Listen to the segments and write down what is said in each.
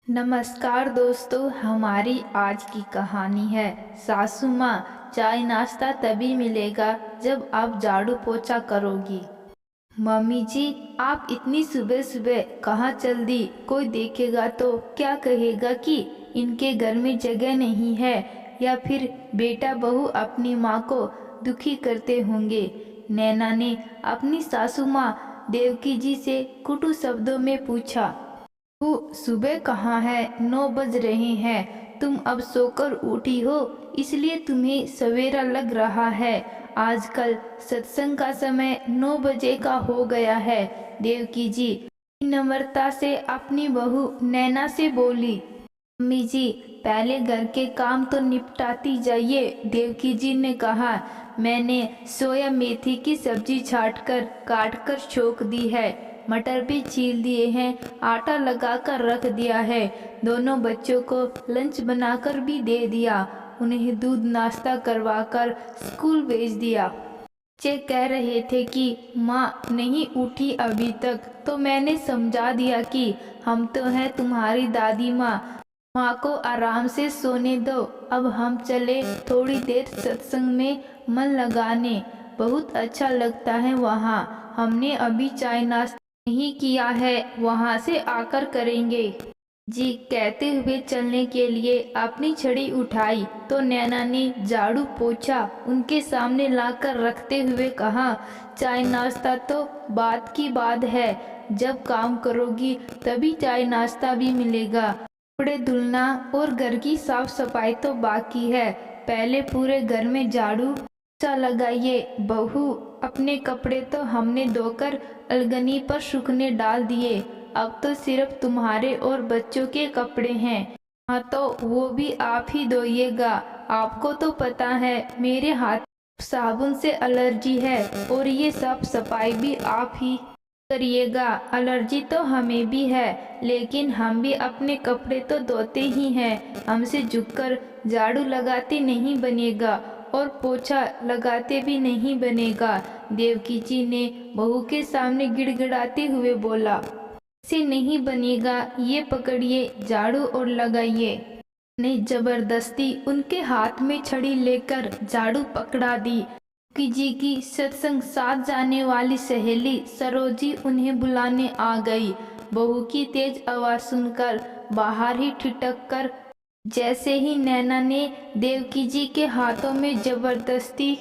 नमस्कार दोस्तों, हमारी आज की कहानी है सासू माँ। चाय नाश्ता तभी मिलेगा जब आप झाड़ू पोछा करोगी। मम्मी जी, आप इतनी सुबह सुबह कहाँ चल दी? कोई देखेगा तो क्या कहेगा कि इनके घर में जगह नहीं है, या फिर बेटा बहू अपनी माँ को दुखी करते होंगे। नैना ने अपनी सासू माँ देवकी जी से कुटु शब्दों में पूछा। वो सुबह कहाँ है? 9 बज रहे हैं। तुम अब सोकर उठी हो, इसलिए तुम्हें सवेरा लग रहा है। आजकल सत्संग का समय 9 बजे का हो गया है। देवकी जी नम्रता से अपनी बहू नैना से बोली। अम्मी जी, पहले घर के काम तो निपटाती जाइए। देवकी जी ने कहा। मैंने सोया मेथी की सब्जी काट कर छोक दी है। मटर भी छील दिए हैं, आटा लगाकर रख दिया है। दोनों बच्चों को लंच बनाकर भी दे दिया। उन्हें दूध नाश्ता करवाकर स्कूल भेज दिया। बच्चे कह रहे थे कि माँ नहीं उठी अभी तक, तो मैंने समझा दिया कि हम तो हैं तुम्हारी दादी माँ, माँ को आराम से सोने दो। अब हम चले थोड़ी देर सत्संग में मन लगाने। बहुत अच्छा लगता है वहाँ। हमने अभी चाय नाश्ता नहीं किया है, वहाँ से आकर करेंगे। जी कहते हुए चलने के लिए अपनी छड़ी उठाई तो नैना ने झाड़ू पोछा उनके सामने लाकर रखते हुए कहा, चाय नाश्ता तो बात की बात है। जब काम करोगी तभी चाय नाश्ता भी मिलेगा। कपड़े धुलना और घर की साफ सफाई तो बाकी है। पहले पूरे घर में झाड़ू पोछा लगाइए। बहू, अपने कपड़े तो हमने धोकर अलगनी पर सूखने डाल दिए। अब तो सिर्फ तुम्हारे और बच्चों के कपड़े हैं। हाँ, तो वो भी आप ही धोइएगा। आपको तो पता है मेरे हाथ साबुन से एलर्जी है, और ये साफ सफाई भी आप ही करिएगा। एलर्जी तो हमें भी है, लेकिन हम भी अपने कपड़े तो धोते ही हैं। हमसे झुककर झाड़ू लगाते नहीं बनेगा, और पोछा लगाते भी नहीं बनेगा। देवकी जी ने बहू के सामने गिड़गिड़ाते हुए बोला। से नहीं बनेगा, ये पकड़िए झाड़ू और लगाइए। ने जबरदस्ती उनके हाथ में छड़ी लेकर झाड़ू पकड़ा दी। कि जी की सत्संग साथ जाने वाली सहेली सरोजी उन्हें बुलाने आ गई। बहू की तेज आवाज सुनकर बाहर ही ठिठक कर जैसे ही नैना ने देवकी जी के हाथों में जबरदस्ती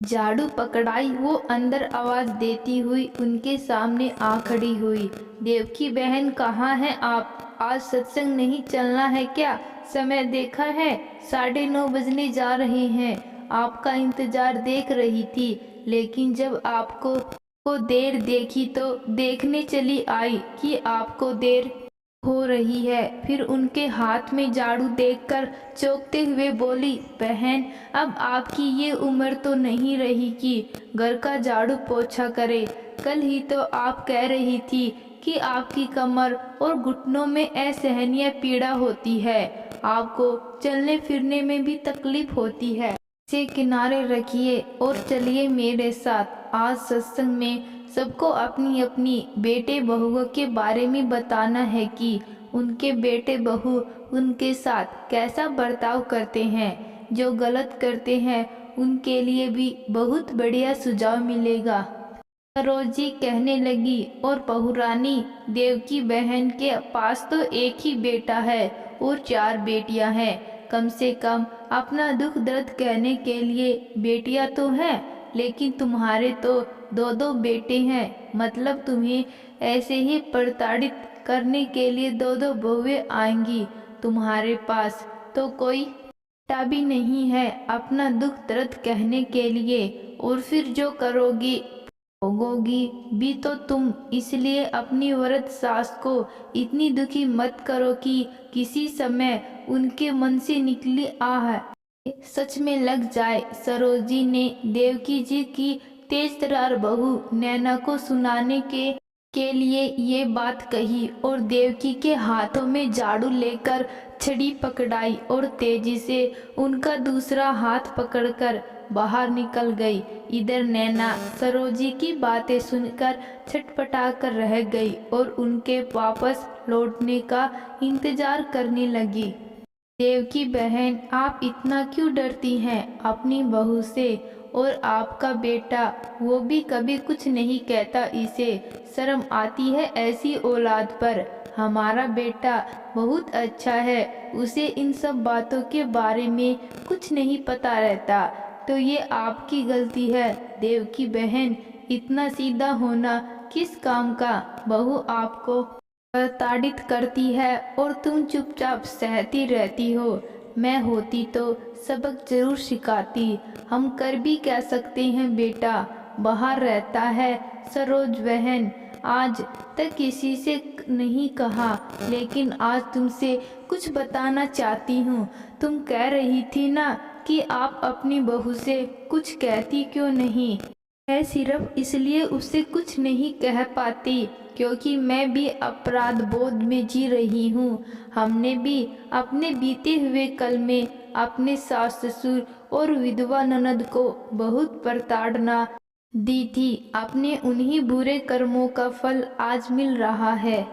झाड़ू पकड़ाई, वो अंदर आवाज देती हुई उनके सामने आ खड़ी हुई। देवकी बहन, कहाँ हैं आप? आज सत्संग नहीं चलना है क्या? समय देखा है, 9:30 बजने जा रहे हैं। आपका इंतजार देख रही थी, लेकिन जब आपको देर देखी तो देखने चली आई कि आपको देर हो रही है। फिर उनके हाथ में झाड़ू देखकर चौंकते हुए बोली, बहन, अब आपकी ये उम्र तो नहीं रही कि घर का झाड़ू पोछा करे। कल ही तो आप कह रही थी कि आपकी कमर और घुटनों में असहनीय पीड़ा होती है, आपको चलने फिरने में भी तकलीफ होती है। इसे किनारे रखिए और चलिए मेरे साथ। आज सत्संग में सबको अपनी अपनी बेटे बहुओं के बारे में बताना है कि उनके बेटे बहू उनके साथ कैसा बर्ताव करते हैं। जो गलत करते हैं उनके लिए भी बहुत बढ़िया सुझाव मिलेगा। सरोजी कहने लगी, और बहुरानी, देवकी बहन के पास तो एक ही बेटा है और 4 बेटियां हैं। कम से कम अपना दुख दर्द कहने के लिए बेटियां तो हैं, लेकिन तुम्हारे तो 2-2 बेटे हैं। मतलब तुम्हें ऐसे ही प्रताड़ित करने के लिए 2-2 बहुएं आएंगी। तुम्हारे पास तो कोई बेटा भी नहीं है अपना दुख दर्द कहने के लिए, और फिर जो करोगी भोगोगी भी तो तुम। इसलिए अपनी वृद्ध सास को इतनी दुखी मत करो कि किसी समय उनके मन से निकली आह सच में लग जाए। सरोजी ने देवकी जी की तेज तर्रार बहू नैना को सुनाने के लिए ये बात कही, और देवकी के हाथों में झाड़ू लेकर छड़ी पकड़ाई और तेजी से उनका दूसरा हाथ पकड़कर बाहर निकल गई। इधर नैना सरोजी की बातें सुनकर छटपटा कर रह गई और उनके वापस लौटने का इंतजार करने लगी। देवकी बहन, आप इतना क्यों डरती हैं अपनी बहू से? और आपका बेटा, वो भी कभी कुछ नहीं कहता, इसे शर्म आती है ऐसी औलाद पर? हमारा बेटा बहुत अच्छा है, उसे इन सब बातों के बारे में कुछ नहीं पता रहता। तो ये आपकी गलती है देवकी बहन, इतना सीधा होना किस काम का? बहू आपको प्रताड़ित करती है और तुम चुपचाप सहती रहती हो। मैं होती तो सबक जरूर सिखाती। हम कर भी क्या सकते हैं बेटा, बाहर रहता है। सरोज बहन, आज तक किसी से नहीं कहा, लेकिन आज तुमसे कुछ बताना चाहती हूँ। तुम कह रही थी ना कि आप अपनी बहू से कुछ कहती क्यों नहीं? मैं सिर्फ इसलिए उससे कुछ नहीं कह पाती क्योंकि मैं भी अपराध बोध में जी रही हूँ। हमने भी अपने बीते हुए कल में अपने सास ससुर और विधवा ननद को बहुत प्रताड़ना दी थी। अपने उन्हीं बुरे कर्मों का फल आज मिल रहा है।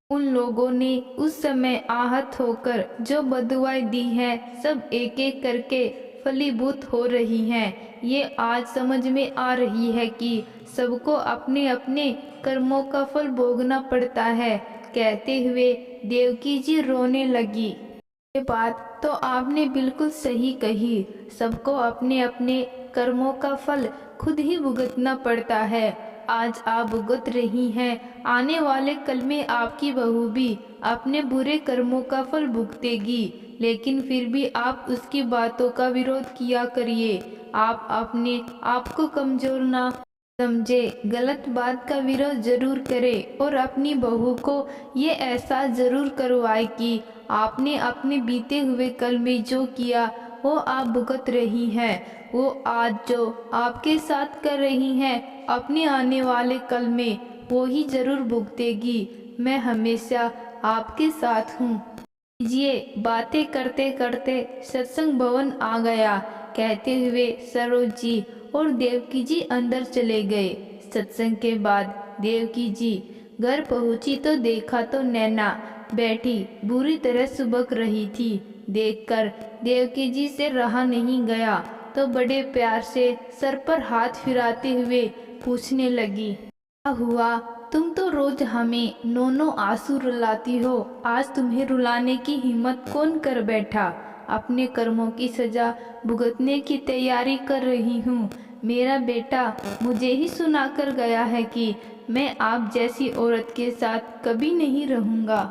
उन लोगों ने उस समय आहत होकर जो बदुआएं दी हैं, सब एक एक करके फलीभूत हो रही हैं। ये आज समझ में आ रही है कि सबको अपने अपने कर्मों का फल भोगना पड़ता है। कहते हुए देवकी जी रोने लगी। ये बात तो आपने बिल्कुल सही कही। सबको अपने अपने कर्मों का फल खुद ही भुगतना पड़ता है। आज आप भुगत रही हैं, आने वाले कल में आपकी बहू भी अपने बुरे कर्मों का फल भुगतेगी। लेकिन फिर भी आप उसकी बातों का विरोध किया करिए। आप अपने आप को कमजोर ना समझे, गलत बात का विरोध जरूर करे और अपनी बहू को ये एहसास जरूर करवाए कि आपने अपने बीते हुए कल में जो किया वो आप भुगत रही हैं। वो आज जो आपके साथ कर रही हैं, अपने आने वाले कल में वो ही जरूर भुगतेगी। मैं हमेशा आपके साथ हूँ। ये बातें करते करते सत्संग भवन आ गया। कहते हुए सरोज जी और देवकी जी अंदर चले गए। सत्संग के बाद देवकी जी घर पहुंची तो देखा तो नैना बैठी बुरी तरह सुबक रही थी। देखकर देवकी जी से रहा नहीं गया तो बड़े प्यार से सर पर हाथ फिराते हुए पूछने लगी, क्या हुआ? तुम तो रोज हमें नौ आंसू रुलाती हो, आज तुम्हें रुलाने की हिम्मत कौन कर बैठा? अपने कर्मों की सजा भुगतने की तैयारी कर रही हूँ। मेरा बेटा मुझे ही सुनाकर गया है कि मैं आप जैसी औरत के साथ कभी नहीं रहूँगा।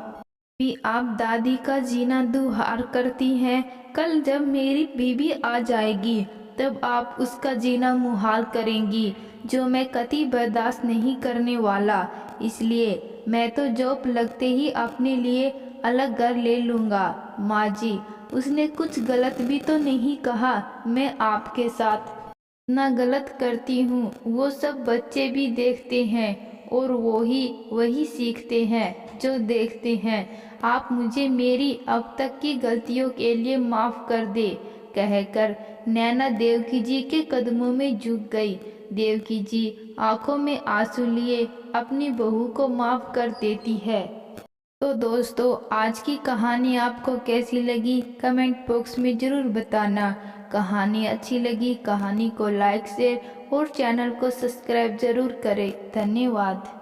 भी आप दादी का जीना दुहार करती हैं। कल जब मेरी बीवी आ जाएगी तब आप उसका जीना मुहाल करेंगी, जो मैं कतई बर्दाश्त नहीं करने वाला। इसलिए मैं तो जॉब लगते ही अपने लिए अलग घर ले लूँगा। माँ जी, उसने कुछ गलत भी तो नहीं कहा। मैं आपके साथ इतना गलत करती हूँ वो सब बच्चे भी देखते हैं और वही सीखते हैं जो देखते हैं। आप मुझे मेरी अब तक की गलतियों के लिए माफ़ कर दे। कहकर नैना देवकी जी के कदमों में झुक गई। देवकी जी आंखों में आंसू लिए अपनी बहू को माफ़ कर देती है। तो दोस्तों, आज की कहानी आपको कैसी लगी कमेंट बॉक्स में ज़रूर बताना। कहानी अच्छी लगी कहानी को लाइक शेयर और चैनल को सब्सक्राइब ज़रूर करें। धन्यवाद।